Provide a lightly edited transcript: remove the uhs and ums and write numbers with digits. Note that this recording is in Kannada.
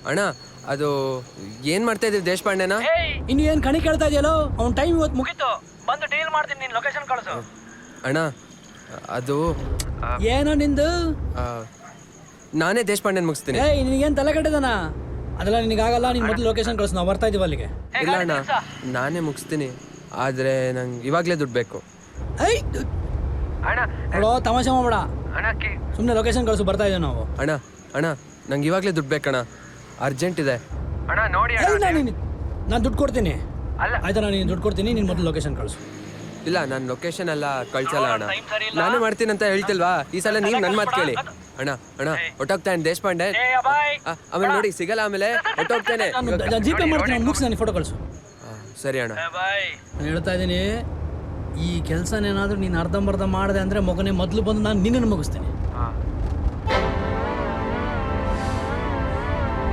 ಅಣ್ಣ ಅದು ಏನು ಮಾಡ್ತಾ ಇದ್ದೀರಿ ದೇಶಪಾಂಡೆನಾ? ಇನ್ನು ಏನು ಕಣಿ ಕೇಳ್ತಾ ಇದೆಯಲ್ಲೋ, ಅವ್ನ ಟೈಮ್ ಇವತ್ತು ಮುಗೀತು. ಬಂದು ಡೀಲ್ ಮಾಡ್ತೀನಿ, ನೀನು ಲೊಕೇಶನ್ ಕಳಿಸು. ಅಣ್ಣ ಅದು ಏನೋ ನಿಂದು? ನಾನೇ ದೇಶಪಾಂಡೆನ ಮುಗಿಸ್ತೀನಿ. ನಿನಗೇನು ತಲೆ ಕಟ್ಟಿದಾನ? ಅದೆಲ್ಲ ನಿನಗಾಗಲ್ಲ, ನೀನು ಮೊದಲು ಲೊಕೇಶನ್ ಕಳಿಸು, ನಾವು ಬರ್ತಾ ಇದೀವಿ ಅಲ್ಲಿಗೆ. ಇಲ್ಲ ಅಣ್ಣ, ನಾನೇ ಮುಗಿಸ್ತೀನಿ, ಆದರೆ ನಂಗೆ ಇವಾಗಲೇ ದುಡ್ಡು ಬೇಕು. ನೋಡೋ, ತಮಾಷೆ ಮಾಡಬೇಡ, ಸುಮ್ಮನೆ ಲೊಕೇಶನ್ ಕಳಿಸು, ಬರ್ತಾ ಇದ್ದೀವಿ ನಾವು. ಅಣ್ಣ ಅಣ್ಣ ನಂಗೆ ಇವಾಗಲೇ ದುಡ್ಡು ಬೇಕಣ್ಣ, ಅರ್ಜೆಂಟ್ ಇದೆ ಅಣ್ಣ. ನೋಡಿ ನಾನು ದುಡ್ಡು ಕೊಡ್ತೀನಿ. ಆಯ್ತಾ, ನಾನು ನೀನು ದುಡ್ಡು ಕೊಡ್ತೀನಿ, ನೀನು ಮೊದಲು ಲೊಕೇಶನ್ ಕಳಿಸು. ಇಲ್ಲ, ನಾನು ಲೊಕೇಶನ್ ಎಲ್ಲ ಕಳ್ಸಲ್ಲ ಅಣ್ಣ, ನಾನೇ ಮಾಡ್ತೀನಿ ಅಂತ ಹೇಳ್ತಿಲ್ವಾ? ಈ ಸಲ ನೀವು ನನ್ನ ಮಾತು ಕೇಳಿ ಅಣ್ಣ. ಅಣ್ಣ ಹೊಟ್ಟೋಗ್ತಾನೆ ದೇಶಪಾಂಡೆ, ಆಮೇಲೆ ನೋಡಿ ಸಿಗಲ್ಲ, ಆಮೇಲೆ ಹೊಟ್ಟೋಗ್ತಾನೆ. ಜಿ ಪೇ ಮಾಡ್ತೀನಿ, ಅವ್ನು ಮುಗಿಸಿ ನನಗೆ ಫೋಟೋ ಕಳಿಸು. ಸರಿ ಅಣ್ಣ. ನಾನು ಹೇಳ್ತಾ ಇದ್ದೀನಿ, ಈ ಕೆಲಸನೇನಾದರೂ ನೀನು ಅರ್ಧಂಬರ್ಧ ಮಾಡಿದೆ ಅಂದರೆ ಮಗನೇ ಮೊದಲು ಬಂದು ನಾನು ನಿನ್ನನ್ನು ಮುಗಿಸ್ತೀನಿ.